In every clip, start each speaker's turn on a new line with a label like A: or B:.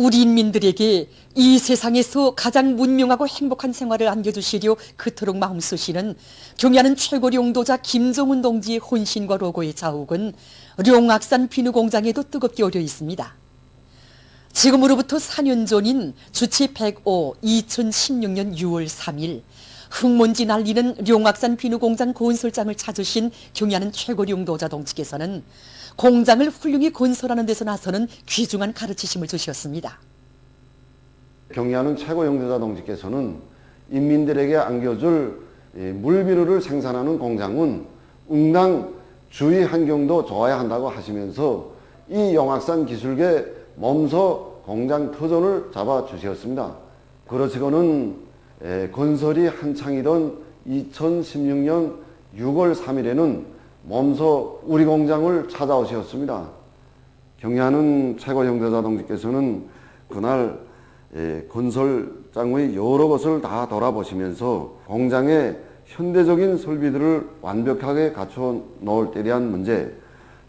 A: 우리 인민들에게 이 세상에서 가장 문명하고 행복한 생활을 안겨주시려 그토록 마음 쓰시는 경야는 최고 룡도자 김정은 동지의 혼신과 로고의 자욱은 룡악산 비누공장에도 뜨겁게 어려 있습니다. 지금으로부터 4년 전인 주치 105 2016년 6월 3일 흙먼지 날리는 룡악산 비누공장 건설장을 찾으신 경야는 최고 룡도자 동지께서는 공장을 훌륭히 건설하는 데서 나서는 귀중한 가르치심을 주셨습니다.
B: 경야는 최고 영도자 동지께서는 인민들에게 안겨줄 물비누를 생산하는 공장은 응당 주위 환경도 좋아야 한다고 하시면서 이 영악산 기술계 몸소 공장 터전을 잡아주셨습니다. 그러시고는 건설이 한창이던 2016년 6월 3일에는 몸소 우리 공장을 찾아오셨습니다. 경야는 최고 영도자 동지께서는 그날 건설장의 여러 것을 다 돌아보시면서 공장에 현대적인 설비들을 완벽하게 갖춰 놓을 때 대한 문제,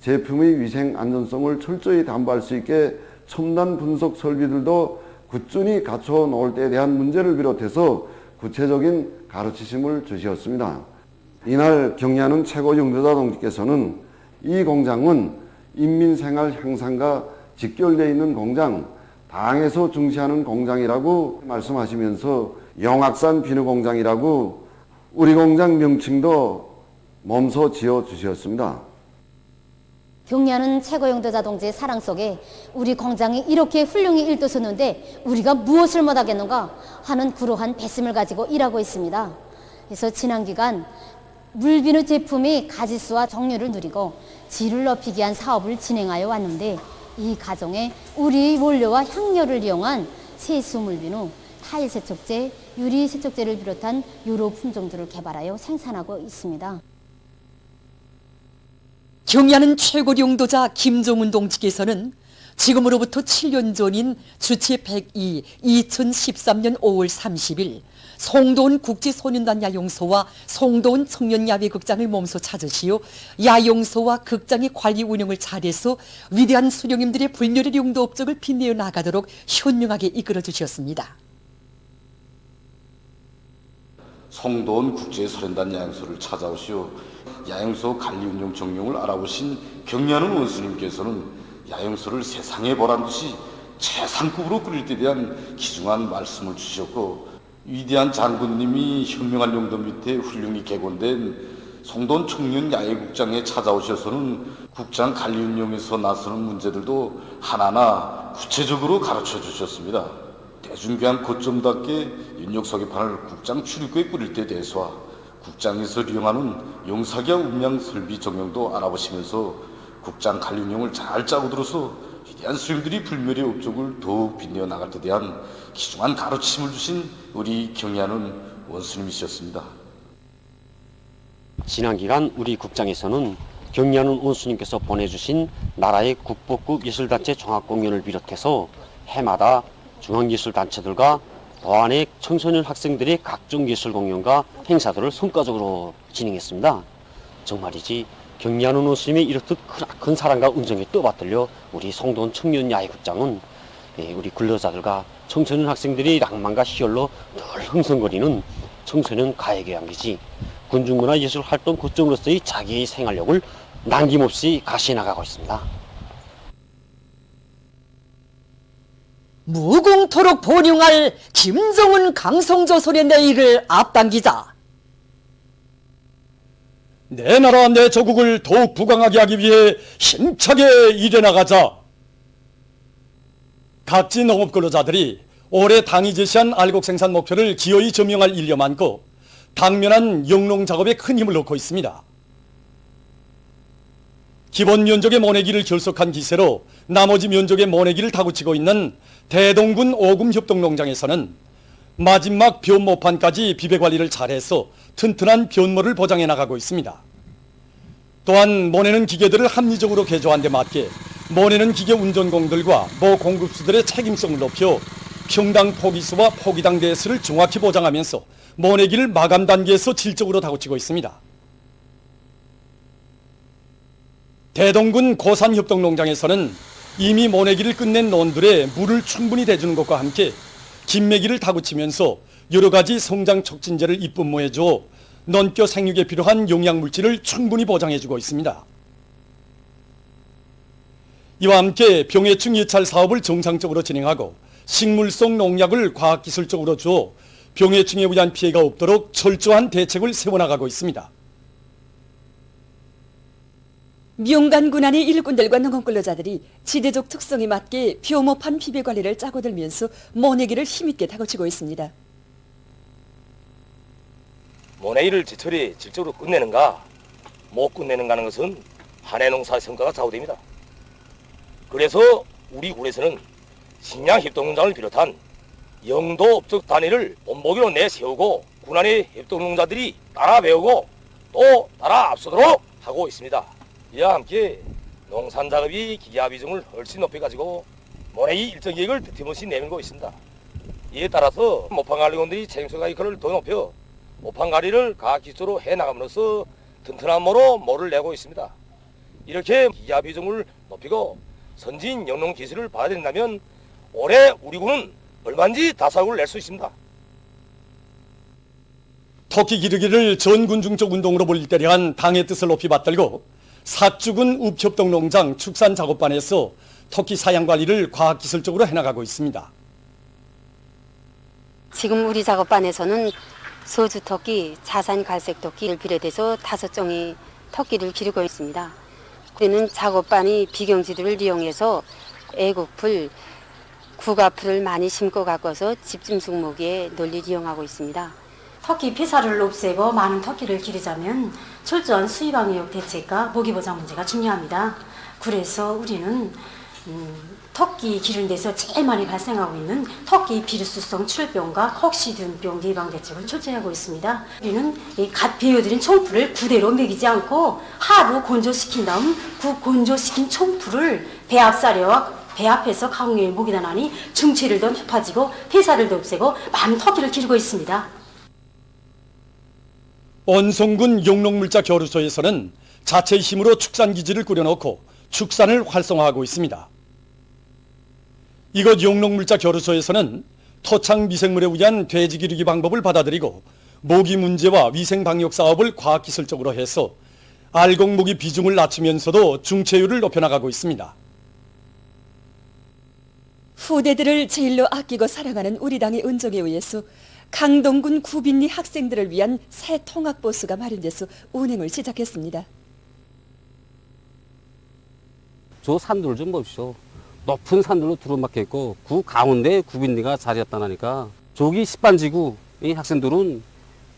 B: 제품의 위생 안전성을 철저히 담보할 수 있게 첨단 분석 설비들도 꾸준히 갖춰 놓을 때에 대한 문제를 비롯해서 구체적인 가르치심을 주셨습니다. 이날 경야는 최고 영도자 동지께서는 이 공장은 인민생활 향상과 직결되어 있는 공장, 당에서 중시하는 공장이라고 말씀하시면서 영악산 비누공장이라고 우리 공장 명칭도 몸소 지어주셨습니다.
C: 경야는 최고 영도자 동지의 사랑 속에 우리 공장이 이렇게 훌륭히 일도섰는데 우리가 무엇을 못하겠는가 하는 그러한 배심을 가지고 일하고 있습니다. 그래서 지난 기간 물비누 제품이 가지수와 종류를 누리고 질을 높이기 위한 사업을 진행하여 왔는데 이 과정에 우리 원료와 향료를 이용한 세수 물비누, 타일 세척제, 유리 세척제를 비롯한 여러 품종들을 개발하여 생산하고 있습니다.
A: 경야는 최고 룡도자 김정은 동지께서는 지금으로부터 7년 전인 주치 102 2013년 5월 30일 송도원 국제소년단 야영소와 송도원 청년야외극장을 몸소 찾으시어 야영소와 극장의 관리 운영을 잘해서 위대한 수령님들의 불멸의 용도 업적을 빛내어 나가도록 현명하게 이끌어 주셨습니다.
D: 송도원 국제소년단 야영소를 찾아오시어 야영소 관리 운영 정령을 알아보신 경야는 원수님께서는 야영소를 세상에 보란 듯이 최상급으로 꾸릴 때 대한 귀중한 말씀을 주셨고, 위대한 장군님이 현명한 용도 밑에 훌륭히 개건된 송도원 청년 야외국장에 찾아오셔서는 국장 관리 운영에서 나서는 문제들도 하나하나 구체적으로 가르쳐 주셨습니다. 대중교한 고점답게 윤역서기판을 국장 출입구에 꾸릴 때 대해서와 국장에서 이용하는 용사기와 음량 설비 정형도 알아보시면서 국장 관리 운영을 잘 짜고 들어서 위대한 수령들이 불멸의 업적을 더욱 빛내어 나갈 때 대한 귀중한 가르침을 주신 우리 경야는 원수님이셨습니다.
E: 지난 기간 우리 국장에서는 경야는 원수님께서 보내주신 나라의 국보급 예술단체 종합공연을 비롯해서 해마다 중앙예술단체들과 도안의 청소년 학생들의 각종 예술 공연과 행사들을 성과적으로 진행했습니다. 정말이지 경야는 원수님의 이렇듯 큰 사랑과 은정에 떠받들려 우리 송도원 청년야외극장은 우리 근로자들과 청소년 학생들의 낭만과 희열로 늘 흥성거리는 청소년 가해교양기지 군중문화예술활동 거점으로서의 자기의 생활력을 남김없이 가시나가고 있습니다.
A: 무궁토록 번영할 김정은 강성조선의 내일을 앞당기자.
F: 내 나라 내 조국을 더욱 부강하게 하기 위해 힘차게 일해나가자. 각지 농업근로자들이 올해 당이 제시한 알곡 생산 목표를 기어이 점령할 일념 많고 당면한 영농 작업에 큰 힘을 넣고 있습니다. 기본 면적의 모내기를 결속한 기세로 나머지 면적의 모내기를 다구치고 있는 대동군 오금협동농장에서는 마지막 변모판까지 비배관리를 잘해서 튼튼한 변모를 보장해 나가고 있습니다. 또한 모내는 기계들을 합리적으로 개조한 데 맞게 모내는 기계 운전공들과 모 공급수들의 책임성을 높여 평당 포기수와 포기당 대수를 정확히 보장하면서 모내기를 마감 단계에서 질적으로 다구치고 있습니다. 대동군 고산협동농장에서는 이미 모내기를 끝낸 논들에 물을 충분히 대주는 것과 함께 김매기를 다구치면서 여러 가지 성장 촉진제를 입분모해 줘 논뼈 생육에 필요한 영양물질을 충분히 보장해주고 있습니다. 이와 함께 병해충 예찰 사업을 정상적으로 진행하고 식물성 농약을 과학기술적으로 주어 병해충에 의한 피해가 없도록 철저한 대책을 세워나가고 있습니다.
A: 명간군안의 일꾼들과 농업근로자들이 지대적 특성에 맞게 표모판 피배 관리를 짜고 들면서 모내기를 힘있게 다그치고 있습니다.
G: 모내기를 제철에 질적으로 끝내는가 못 끝내는가 하는 것은 한 해 농사의 성과가 좌우됩니다. 그래서 우리 군에서는 식량협동농장을 비롯한 영도업적 단위를 본보기로 내세우고 군안의 협동농자들이 따라 배우고 또 따라 앞서도록 하고 있습니다. 이와 함께 농산작업이 기계화 비중을 훨씬 높여가지고 모내기 일정 계획을 드림없이 내밀고 있습니다. 이에 따라서 모판관리원들이 책임소가 역할을 더 높여 모판관리를 과학기술로 해나감으로써 튼튼한 모를 내고 있습니다. 이렇게 기계화 비중을 높이고 선진 영농기술을 받아들인다면 올해 우리 군은 얼마든지 다사구를 낼 수 있습니다.
F: 터키 기르기를 전군중적 운동으로 불릴 한 당의 뜻을 높이 받들고 사주군 읍협동농장 축산작업반에서 터키 사양 관리를 과학기술적으로 해나가고 있습니다.
H: 지금 우리 작업반에서는 소주터키, 자산갈색터키를 비롯해서 5종의 터키를 기르고 있습니다. 우리는 작업반이 비경지들을 이용해서 애국풀, 국화풀을 많이 심고 가꿔서 집중 숙목에 널리 이용하고 있습니다.
I: 터키 폐사를 없애고 많은 터키를 기르자면 철저한 수입방역 대책과 모기보장 문제가 중요합니다. 그래서 우리는 터키 기르는 데서 제일 많이 발생하고 있는 터키 비루스성 출병과 혹시든병 예방 대책을 철저히 하고 있습니다. 우리는 갓 베어들인 총풀을 그대로 먹이지 않고 하루 건조시킨 다음 그 건조시킨 총풀을 배 앞에서 강류에 목이다 나니 중체를 더 높아지고 폐사를 더 없애고 많은 터키를 기르고 있습니다.
F: 언성군 용농물자 교류소에서는 자체 힘으로 축산기지를 꾸려놓고 축산을 활성화하고 있습니다. 이곳 용농물자 교류소에서는 토착 미생물에 의한 돼지 기르기 방법을 받아들이고 모기 문제와 위생 방역 사업을 과학기술적으로 해서 알곡모기 비중을 낮추면서도 중체율을 높여나가고 있습니다.
A: 후대들을 제일로 아끼고 사랑하는 우리 당의 은정에 의해서 강동군 구빈리 학생들을 위한 새 통학버스가 마련돼서 운행을 시작했습니다.
J: 저 산들 좀 보십시오. 높은 산들로 두루막혀 있고 그 가운데 구빈리가 자리했다니까 저기 10반지구 이 학생들은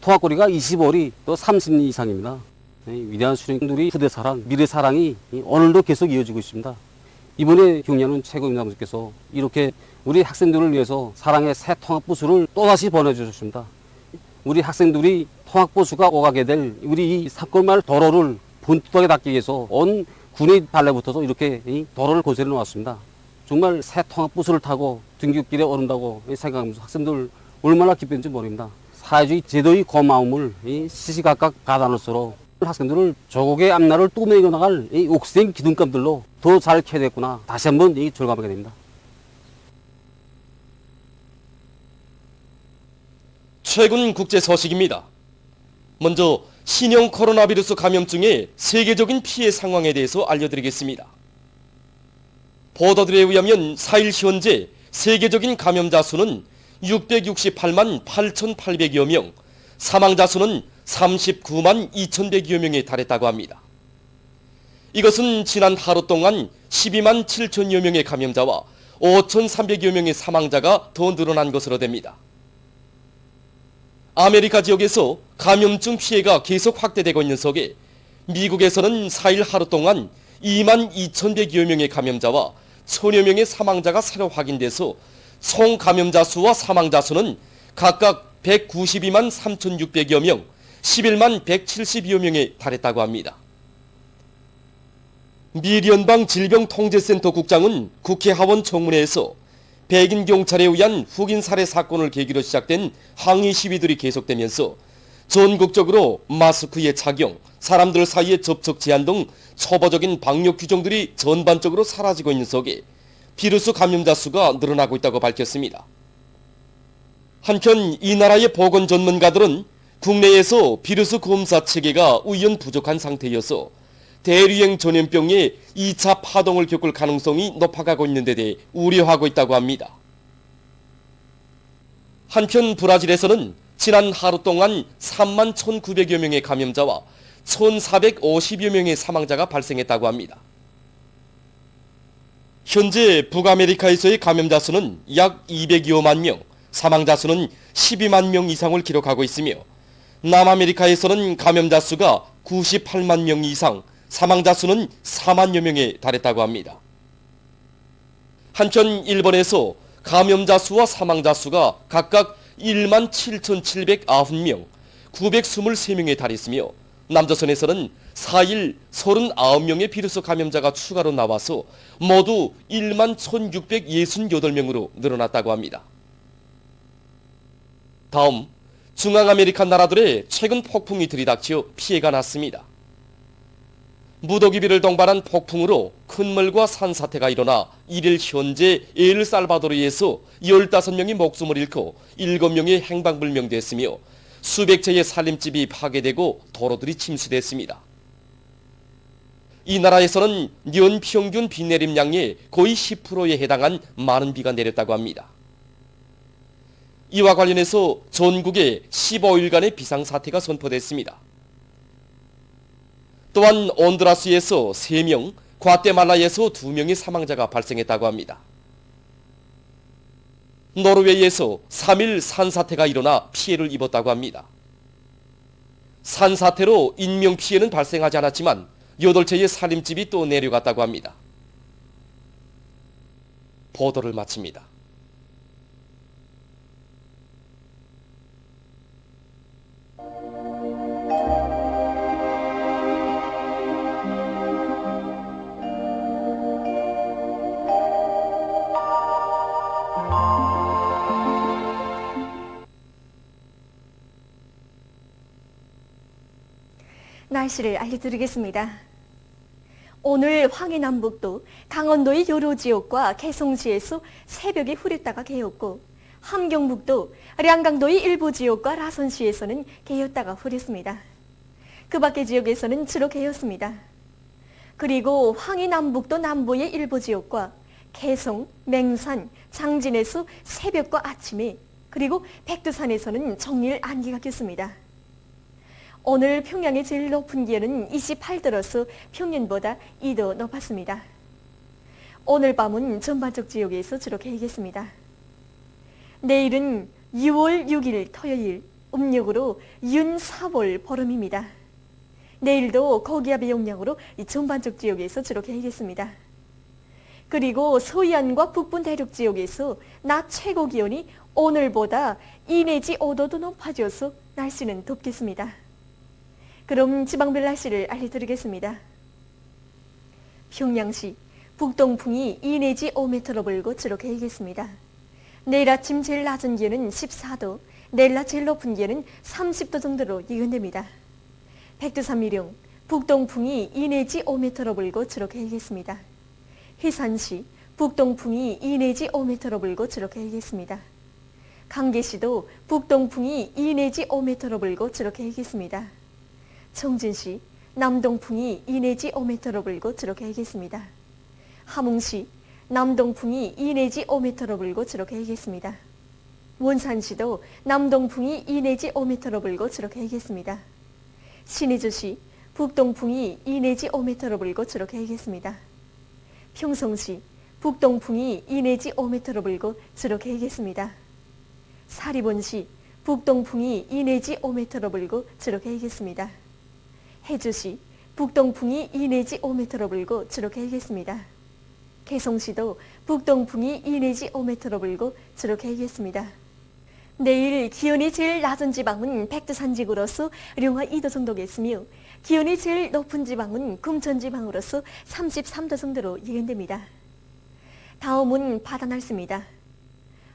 J: 통학거리가 25리 또 30리 이상입니다. 위대한 수령들이 후대 사랑, 미래 사랑이 오늘도 계속 이어지고 있습니다. 이번에 경례하는 최고임장님께서 이렇게 우리 학생들을 위해서 사랑의 새 통학버스를 또다시 보내주셨습니다. 우리 학생들이 통학버스가 오가게 될 우리 이 산골마을 도로를 분투하게 닦기 위해서 온 군이 달래붙어서 이렇게 이 도로를 건설해 놓았습니다. 정말 새 통학버스를 타고 등굣길에 오른다고 생각하면서 학생들 얼마나 기쁜지 모릅니다. 사회주의 제도의 고마움을 시시각각 받아놓을수록 학생들을 조국의 앞날을 뚜매겨 나갈 이 옥생 기둥감들로 더 잘 켜야 되겠구나 다시 한번 절감하게 됩니다.
F: 최근 국제 소식입니다. 먼저 신형 코로나 바이러스 감염증의 세계적인 피해 상황에 대해서 알려드리겠습니다. 보도들에 의하면 4일 현재 세계적인 감염자 수는 668만 8,800여 명, 사망자 수는 39만 2,100여 명에 달했다고 합니다. 이것은 지난 하루 동안 12만 7천여 명의 감염자와 5,300여 명의 사망자가 더 늘어난 것으로 됩니다. 아메리카 지역에서 감염증 피해가 계속 확대되고 있는 속에 미국에서는 4일 하루 동안 2만 2,100여 명의 감염자와 1,000여 명의 사망자가 새로 확인돼서 총 감염자 수와 사망자 수는 각각 192만 3,600여 명, 11만 172여 명에 달했다고 합니다. 미 연방질병통제센터 국장은 국회 하원 청문회에서 백인 경찰에 의한 흑인 살해 사건을 계기로 시작된 항의 시위들이 계속되면서 전국적으로 마스크의 착용, 사람들 사이의 접촉 제한 등 초보적인 방역 규정들이 전반적으로 사라지고 있는 속에 비루스 감염자 수가 늘어나고 있다고 밝혔습니다. 한편 이 나라의 보건 전문가들은 국내에서 비루스 검사 체계가 우연 부족한 상태여서 대류행 전염병의 2차 파동을 겪을 가능성이 높아가고 있는 데 대해 우려하고 있다고 합니다. 한편 브라질에서는 지난 하루 동안 3만 1,900여 명의 감염자와 1,450여 명의 사망자가 발생했다고 합니다. 현재 북아메리카에서의 감염자 수는 약 202만 명, 사망자 수는 12만 명 이상을 기록하고 있으며 남아메리카에서는 감염자 수가 98만 명 이상, 사망자 수는 4만여 명에 달했다고 합니다. 한편 일본에서 감염자 수와 사망자 수가 각각 1만 7,709명, 923명에 달했으며 남조선에서는 4일 39명의 비루스 감염자가 추가로 나와서 모두 1만 1,668명으로 늘어났다고 합니다. 다음, 중앙아메리카 나라들의 최근 폭풍이 들이닥쳐 피해가 났습니다. 무더기비를 동반한 폭풍으로 큰물과 산사태가 일어나 이를 현재 엘살바도르에서 15명이 목숨을 잃고 7명이 행방불명됐으며 수백 채의 살림집이 파괴되고 도로들이 침수됐습니다. 이 나라에서는 년 평균 비 내림량의 거의 10%에 해당한 많은 비가 내렸다고 합니다. 이와 관련해서 전국에 15일간의 비상사태가 선포됐습니다. 또한 온두라스에서 3명, 과테말라에서 2명의 사망자가 발생했다고 합니다. 노르웨이에서 3일 산사태가 일어나 피해를 입었다고 합니다. 산사태로 인명피해는 발생하지 않았지만 8채의 살림집이 또 내려갔다고 합니다. 보도를 마칩니다.
K: 날씨를 알려드리겠습니다. 오늘 황해남북도, 강원도의 여러 지역과 개성시에서 새벽에 흐렸다가 개었고 함경북도, 량강도의 일부 지역과 라선시에서는 개었다가 흐렸습니다. 그 밖의 지역에서는 주로 개었습니다. 그리고 황해남북도 남부의 일부 지역과 개성, 맹산, 장진에서 새벽과 아침에, 그리고 백두산에서는 정일 안개가 꼈습니다. 오늘 평양의 제일 높은 기온은 28도로서 평년보다 2도 높았습니다. 오늘 밤은 전반적 지역에서 주로 개겠습니다. 내일은 6월 6일 토요일, 음력으로 윤4월 보름입니다. 내일도 고기압의 영향으로 전반적 지역에서 주로 개겠습니다. 그리고 서해안과 북부 대륙 지역에서 낮 최고 기온이 오늘보다 2 내지 5도 더 높아져서 날씨는 덥겠습니다. 그럼 지방별 날씨를 알려드리겠습니다. 평양시 북동풍이 2 내지 5m로 불고 주로 개겠습니다. 내일 아침 제일 낮은 기온은 14도, 내일 낮 제일 높은 기온은 30도 정도로 예견됩니다. 백두산 미령 북동풍이 2 내지 5m로 불고 주로 개겠습니다. 해산시 북동풍이 2 내지 5m로 불고 주로 개겠습니다. 강계시도 북동풍이 2 내지 5m로 불고 주로 개겠습니다. 청진시 남동풍이 2 내지 5m로 불고 주로 개겠습니다. 함흥시 남동풍이 2 내지 5m로 불고 주로 개겠습니다. 원산시도 남동풍이 2 내지 5m로 불고 주로 개겠습니다. 신의주시 북동풍이 2 내지 5m로 불고 주로 개겠습니다. 평성시 북동풍이 2 내지 5m로 불고 주로 개겠습니다. 사리본시 북동풍이 2 내지 5m로 불고 주로 개겠습니다. 해주시 북동풍이 2 내지 5m로 불고 주로 개겠습니다. 개성시도 북동풍이 2 내지 5m로 불고 주로 개겠습니다. 내일 기온이 제일 낮은 지방은 백두산지구로서 령화 2도 정도겠으며 기온이 제일 높은 지방은 금천지방으로서 33도 정도로 예견됩니다. 다음은 바다 날씨입니다.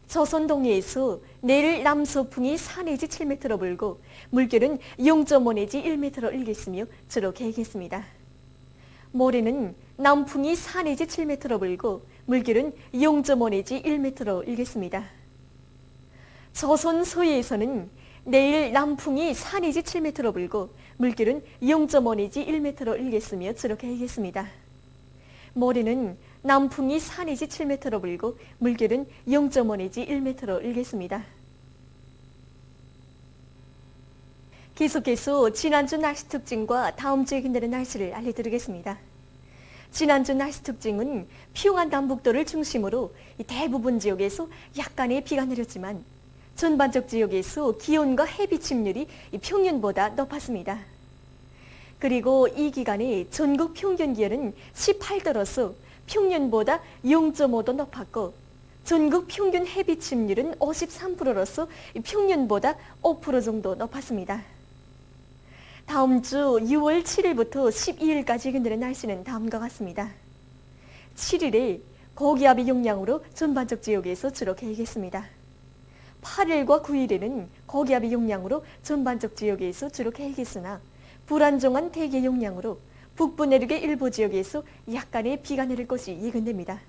K: 조선 동해에서 내일 남서풍이 4 내지 7m로 불고 물결은 0.5 내지 1m로 일겠으며 주로 개겠습니다. 모레는 남풍이 4 내지 7m로 불고 물결은 0.5 내지 1m로 일겠습니다. 조선 서해에서는 내일 남풍이 4 내지 7m로 불고 물결은 0.5 내지 1m로 일겠으며 주로 개겠습니다. 모레는 남풍이 4 내지 7m로 불고 물결은 0.5 내지 1m로 일겠습니다. 계속해서 지난주 날씨 특징과 다음 주에 예견되는 날씨를 알려드리겠습니다. 지난주 날씨 특징은 평안 남북도를 중심으로 대부분 지역에서 약간의 비가 내렸지만 전반적 지역에서 기온과 해비 침률이 평년보다 높았습니다. 그리고 이 기간에 전국 평균 기온은 18도로서 평년보다 0.5도 높았고 전국 평균 해비 침률은 53%로서 평년보다 5% 정도 높았습니다. 다음 주 6월 7일부터 12일까지 예견되는 날씨는 다음과 같습니다. 7일에 고기압의 영향으로 전반적 지역에서 주로 개겠습니다. 8일과 9일에는 고기압의 영향으로 전반적 지역에서 주로 개겠으나 불안정한 대기의 영향으로 북부 내륙의 일부 지역에서 약간의 비가 내릴 것이 예견됩니다.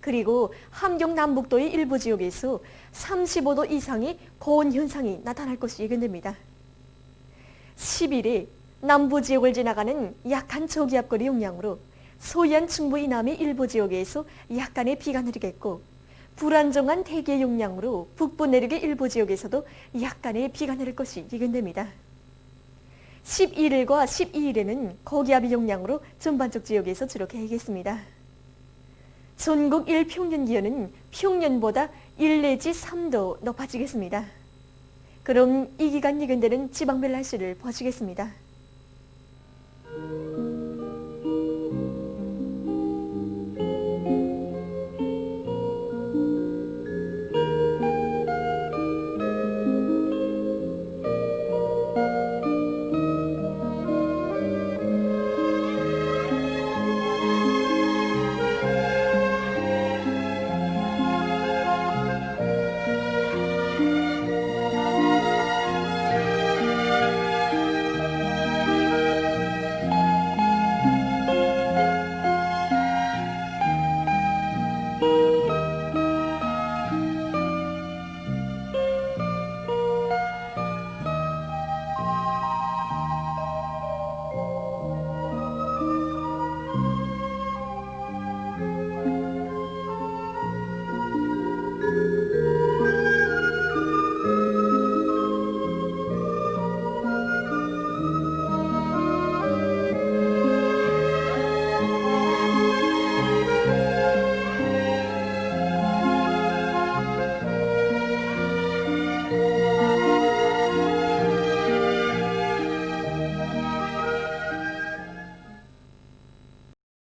K: 그리고 함경 남북도의 일부 지역에서 35도 이상의 고온 현상이 나타날 것이 예견됩니다. 10일에 남부 지역을 지나가는 약한 저기압거리 영향으로 서해안 충북 이남의 일부 지역에서 약간의 비가 내리겠고 불안정한 대기의 영향으로 북부 내륙의 일부 지역에서도 약간의 비가 내릴 것이 예견됩니다. 11일과 12일에는 고기압의 영향으로 전반적 지역에서 주로 개겠습니다. 전국 일평년 기온은 평년보다 1 내지 3도 높아지겠습니다. 그럼 이 기간 예견되는 지방별 날씨를 보시겠습니다.